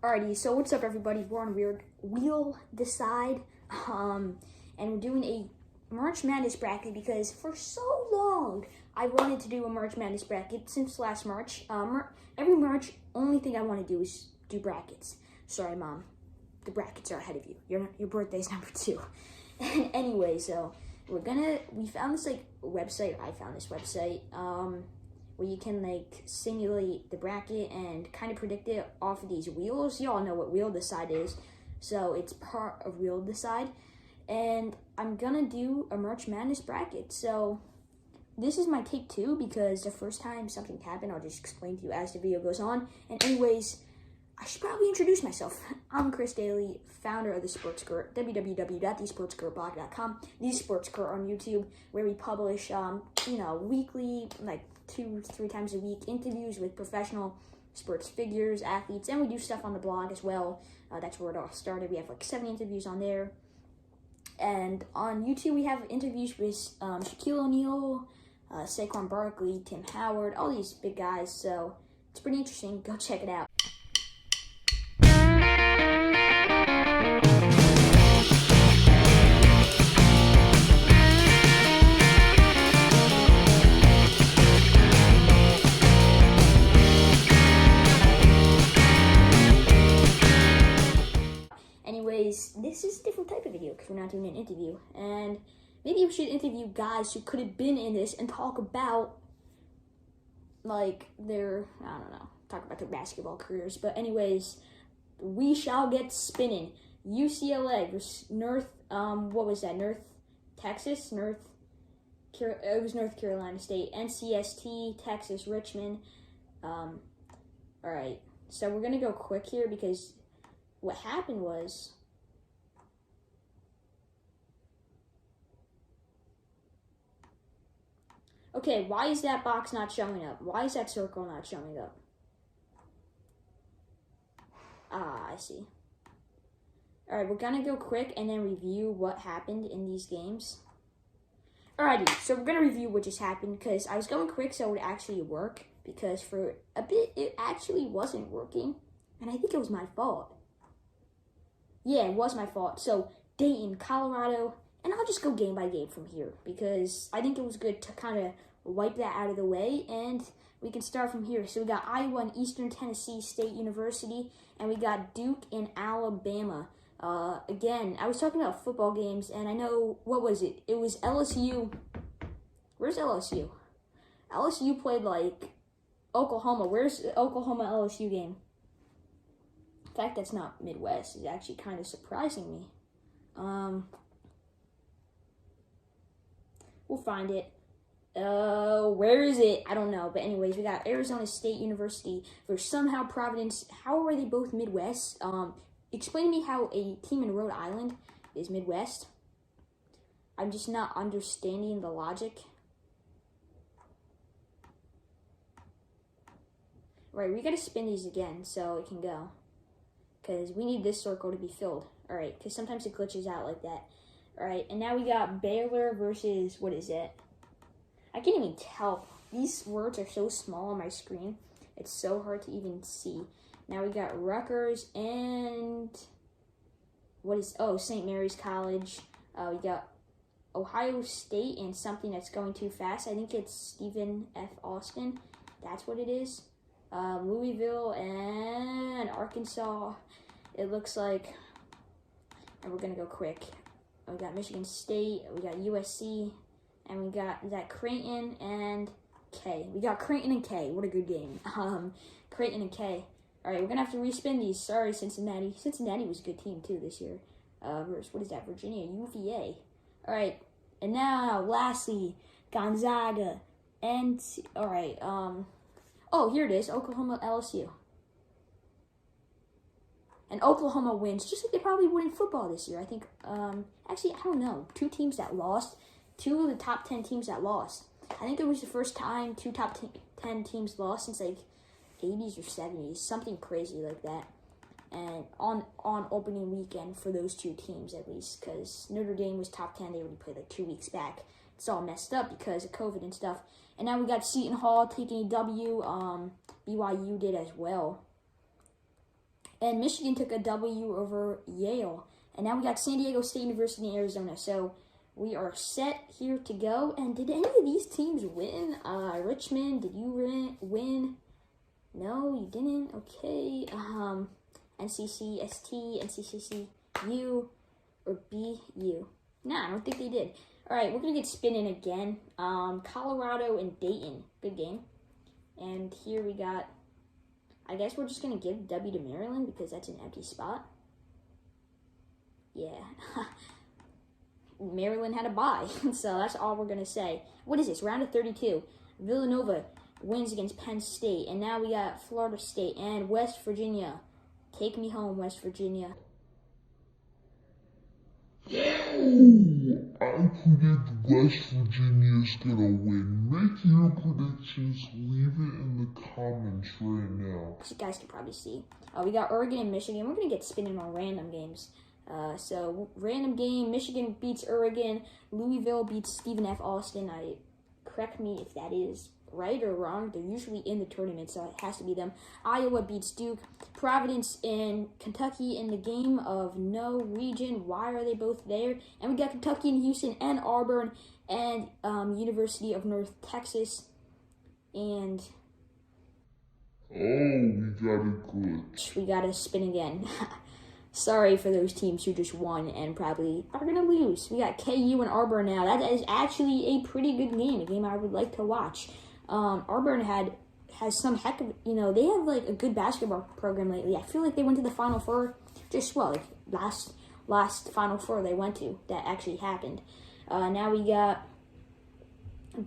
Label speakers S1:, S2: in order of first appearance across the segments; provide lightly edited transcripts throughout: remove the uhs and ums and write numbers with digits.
S1: Alrighty, so what's up, everybody? We're on Wheel Decide, and we're doing a March Madness bracket because for so long I wanted to do a March Madness bracket since last March. Every March, only thing I want to do is do brackets. Sorry, Mom, the brackets are ahead of you. Your birthday's number 2. Anyway, so we found this website. I found this website. Where you can simulate the bracket and kind of predict it off of these wheels. You all know what Wheel Decide is, so it's part of Wheel Decide. And I'm gonna do a March Madness bracket. So this is my take 2 because the first time something happened, I'll just explain to you as the video goes on. And anyways, I should probably introduce myself. I'm Chris Dailey, founder of The Sports Skirt, www.thesportskirtblog.com, The Sports Skirt on YouTube, where we publish, weekly, 2-3 times a week, interviews with professional sports figures, athletes, and we do stuff on the blog as well. That's where it all started. We have 7 interviews on there. And on YouTube, we have interviews with Shaquille O'Neal, Seton, Berkeley, Tim Howard, all these big guys. So it's pretty interesting. Go check it out. Anyways, this is a different type of video because we're not doing an interview. And maybe we should interview guys who could have been in this and talk about, talk about their basketball careers. But anyways, we shall get spinning. UCLA versus North Carolina State. NCST, Texas, Richmond. Alright, so we're going to go quick here because what happened was, okay, why is that box not showing up? Why is that circle not showing up? I see. Alright, we're gonna go quick and then review what happened in these games. Alrighty, so we're gonna review what just happened because I was going quick so it would actually work, because for a bit it actually wasn't working, and I think it was my fault. Yeah, it was my fault. So, Dayton, Colorado, and I'll just go game by game from here because I think it was good to kind of wipe that out of the way, and we can start from here. So, we got Iowa and Eastern Tennessee State University, and we got Duke and Alabama. Again, I was talking about football games, and I know, what was it? It was LSU. Where's LSU? LSU played, Oklahoma. Where's the Oklahoma-LSU game? In fact, that's not Midwest. It's actually kind of surprising me. We'll find it. Where is it? I don't know. But anyways, we got Arizona State University versus somehow Providence. How are they both Midwest? Explain to me how a team in Rhode Island is Midwest. I'm just not understanding the logic. Right, we gotta spin these again so it can go, because we need this circle to be filled. Alright, because sometimes it glitches out like that. Alright, and now we got Baylor versus, what is it? I can't even tell. These words are so small on my screen. It's so hard to even see. Now we got Rutgers and, St. Mary's College. We got Ohio State and something that's going too fast. I think it's Stephen F. Austin. That's what it is. Louisville and Arkansas. It looks like, and we're gonna go quick. We got Michigan State, we got USC, and we got that Creighton and K. We got Creighton and K. What a good game. Creighton and K. All right, we're gonna have to respin these. Sorry, Cincinnati. Cincinnati was a good team too this year. Versus, what is that? Virginia, UVA. All right, and now lastly, Gonzaga and here it is, Oklahoma LSU. And Oklahoma wins, just like they probably would in football this year. I think, actually, I don't know. 2 teams that lost. 2 of the top 10 teams that lost. I think it was the first time 2 top 10 teams lost since, 80s or 70s. Something crazy like that. And on opening weekend for those 2 teams, at least. Because Notre Dame was top 10. They already played, 2 weeks back. It's all messed up because of COVID and stuff. And now we got Seton Hall taking a W. BYU did as well. And Michigan took a W over Yale. And now we got San Diego State University in Arizona. So we are set here to go. And did any of these teams win? Richmond, did you win? No, you didn't. Okay. NCCST, NCCCU, or BU. Nah, I don't think they did. All right, we're going to get spinning again. Colorado and Dayton. Good game. And here we got, I guess we're just going to give W to Maryland because that's an empty spot. Yeah. Maryland had a bye, so that's all we're going to say. What is this? Round of 32. Villanova wins against Penn State. And now we got Florida State and West Virginia. Take me home, West Virginia.
S2: I predict West Virginia's gonna win. Make your predictions. Leave it in the comments right now.
S1: You guys can probably see. We got Oregon and Michigan. We're gonna get spinning on random games. So random game: Michigan beats Oregon. Louisville beats Stephen F. Austin. Correct me if that is right or wrong. They're usually in the tournament, so it has to be them. Iowa beats Duke. Providence and Kentucky in the game of no region. Why are they both there? And we got Kentucky and Houston and Auburn and University of North Texas. And
S2: we got it good.
S1: We got to spin again. Sorry for those teams who just won and probably are going to lose. We got KU and Auburn now. That is actually a pretty good game, a game I would like to watch. Auburn has some heck of, they have like a good basketball program lately. I feel like they went to the Final Four last Final Four they went to that actually happened. Now we got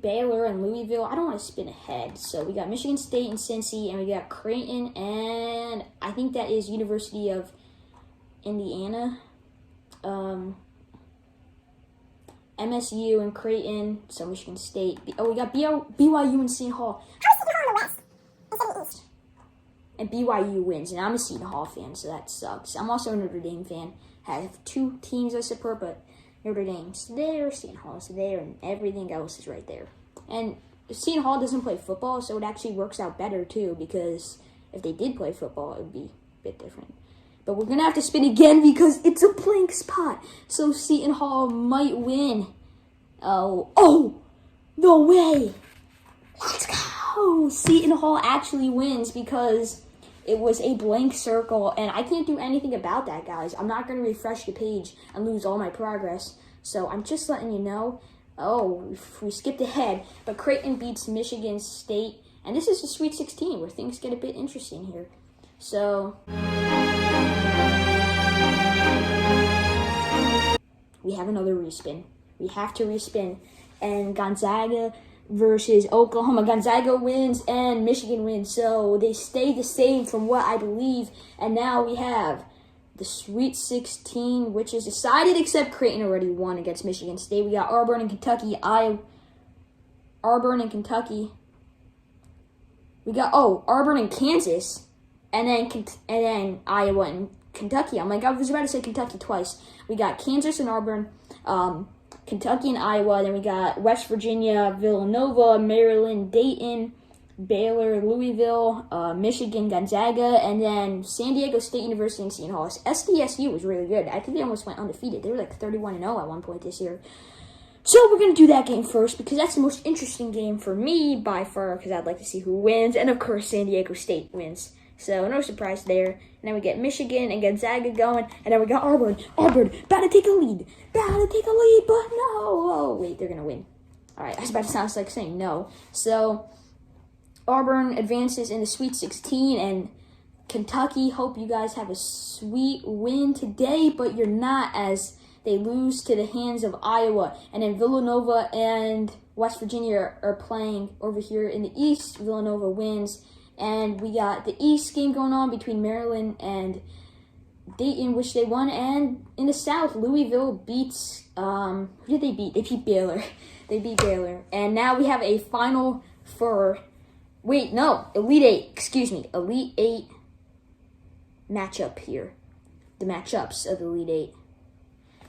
S1: Baylor and Louisville. I don't want to spin ahead. So we got Michigan State and Cincy, and we got Creighton, and I think that is University of Indiana. MSU and Creighton, so Michigan State. We got BYU and Seton Hall.
S3: How is Seton Hall in the West instead of the East?
S1: And BYU wins, and I'm a Seton Hall fan, so that sucks. I'm also a Notre Dame fan. I have two teams I support, but Notre Dame's there, Seton Hall's there, and everything else is right there. And Seton Hall doesn't play football, so it actually works out better, too, because if they did play football, it would be a bit different. But we're going to have to spin again because it's a blank spot. So Seton Hall might win. Oh, no way. Let's go. Seton Hall actually wins because it was a blank circle. And I can't do anything about that, guys. I'm not going to refresh the page and lose all my progress. So I'm just letting you know. Oh, we skipped ahead. But Creighton beats Michigan State. And this is the Sweet 16 where things get a bit interesting here. So we have another respin. We have to respin. And Gonzaga versus Oklahoma. Gonzaga wins and Michigan wins. So they stay the same from what I believe. And now we have the Sweet 16, which is decided except Creighton already won against Michigan State. We got Auburn and Kentucky. Auburn and Kentucky. We got, Auburn and Kansas. And then Iowa and Kentucky. I'm like, I was about to say Kentucky twice. We got Kansas and Auburn, Kentucky and Iowa. Then we got West Virginia, Villanova, Maryland, Dayton, Baylor, Louisville, Michigan, Gonzaga, and then San Diego State University and Seton Hall. SDSU was really good. I think they almost went undefeated. They were like 31-0 at one point this year. So we're going to do that game first because that's the most interesting game for me by far because I'd like to see who wins. And, of course, San Diego State wins. So no surprise there. And then we get Michigan and Gonzaga going. And then we got Auburn. Auburn, about to take a lead. But no. Oh, wait, they're going to win. All right, I was about to sound like saying no. So Auburn advances in the Sweet 16. And Kentucky, hope you guys have a sweet win today. But you're not, as they lose to the hands of Iowa. And then Villanova and West Virginia are playing over here in the East. Villanova wins. And we got the East game going on between Maryland and Dayton, which they won. And in the South, Louisville beats, who did they beat? They beat Baylor. They beat Baylor. And now we have a final for, Elite Eight matchup here. The matchups of the Elite Eight.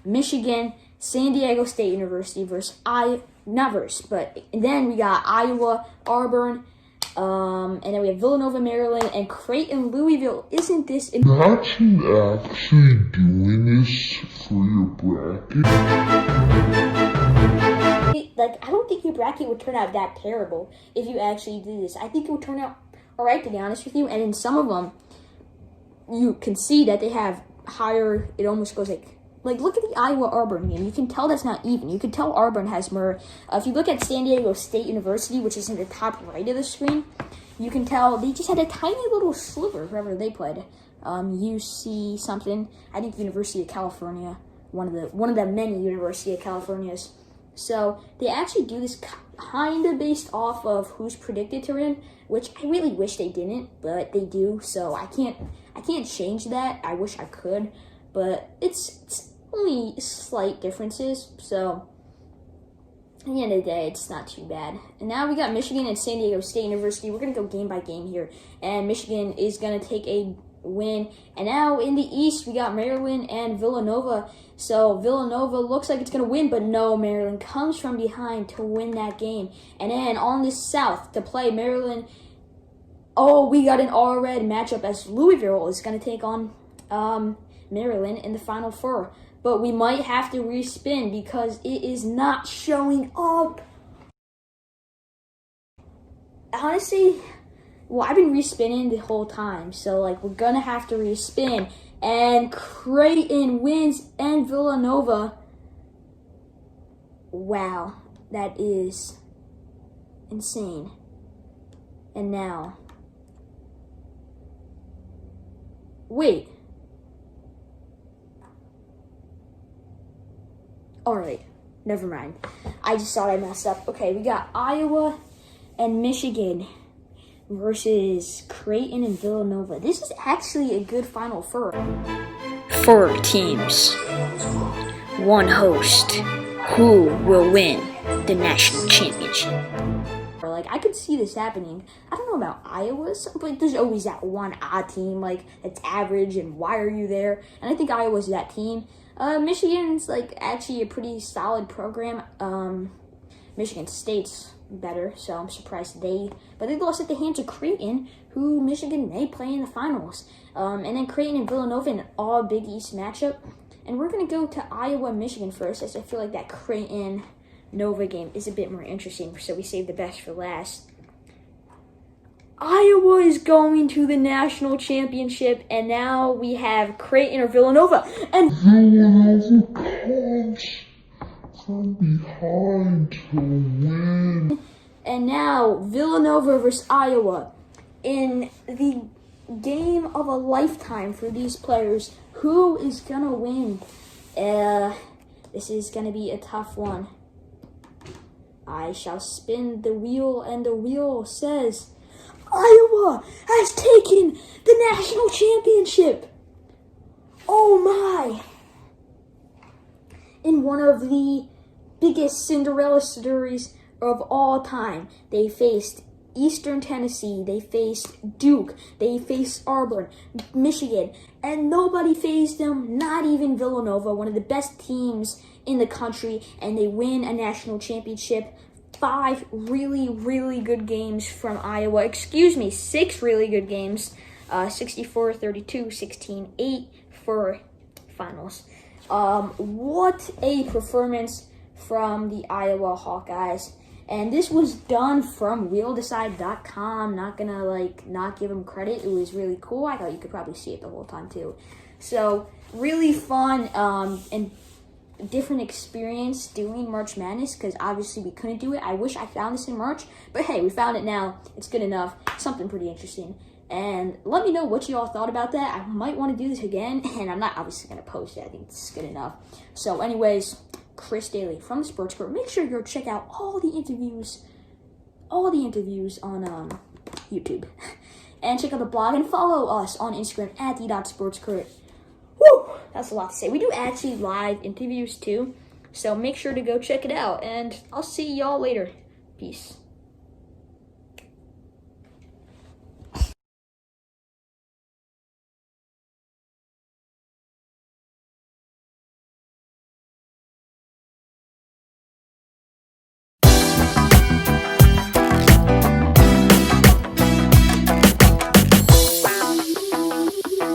S1: Michigan, San Diego State University versus then we got Iowa, Auburn, And then we have Villanova, Maryland, and Creighton, Louisville. Isn't this
S2: Imagine actually doing this for your bracket.
S1: like, I don't think your bracket would turn out that terrible if you actually did this. I think it would turn out alright, to be honest with you. And in some of them, you can see that they have higher, it almost goes like look at the Iowa-Auburn game. You can tell that's not even. You can tell Auburn has more. If you look at San Diego State University, which is in the top right of the screen, you can tell they just had a tiny little sliver whoever they played. UC something. I think University of California, one of the many University of Californias. So they actually do this kind of based off of who's predicted to win, which I really wish they didn't, but they do. So I can't change that. I wish I could, but it's only slight differences. So at the end of the day, it's not too bad. And now we got Michigan and San Diego State University. We're gonna go game by game here, and Michigan is gonna take a win. And now in the East, we got Maryland and Villanova. So Villanova looks like it's going to win, but no, Maryland comes from behind to win that game. And then on the South to play Maryland, oh, we got an all-red matchup as Louisville is going to take on Maryland in the Final Four. But we might have to respin because it is not showing up. Honestly, well, I've been respinning the whole time, so like we're gonna have to respin. And Creighton wins and Villanova. Wow, that is insane. And now, wait. Alright, never mind. I just thought I messed up. Okay, we got Iowa and Michigan versus Creighton and Villanova. This is actually a good Final Four. 4 teams, 1 host. Who will win the national championship? Like, I could see this happening. I don't know about Iowa's, but there's always that one odd team, like, that's average, and why are you there? And I think Iowa's that team. Michigan's, like, actually a pretty solid program. Michigan State's better, so I'm surprised but they lost at the hands of Creighton, who Michigan may play in the finals. And then Creighton and Villanova in an all Big East matchup. And we're going to go to Iowa, Michigan first, as I feel like that Creighton-Nova game is a bit more interesting, so we saved the best for last. Iowa is going to the national championship, and now we have Creighton or Villanova. And
S2: Villanova comes from behind to win.
S1: And now Villanova versus Iowa in the game of a lifetime for these players. Who is gonna win? This is gonna be a tough one. I shall spin the wheel, and the wheel says Iowa has taken the national championship. Oh my! In one of the biggest Cinderella stories of all time, they faced Eastern Tennessee, they faced Duke, they faced Auburn, Michigan, and nobody faced them, not even Villanova, one of the best teams in the country, and they win a national championship. 5 really, really good games from Iowa. 6 really good games. 64-32, 16-8 for finals. What a performance from the Iowa Hawkeyes. And this was done from WheelDecide.com. Not gonna not give them credit. It was really cool. I thought you could probably see it the whole time too. So really fun and different experience doing March Madness, because obviously we couldn't do it. I wish I found this in March, but hey, we found it now. It's good enough. Something pretty interesting. And let me know what you all thought about that. I might want to do this again, and I'm not obviously going to post it. I think it's good enough. So anyways, Chris Dailey from the Sports Court. Make sure you go check out all the interviews on YouTube. And check out the blog and follow us on Instagram at the.sportscourt. Woo! That's a lot to say. We do actually live interviews too, so make sure to go check it out. And I'll see y'all later. Peace.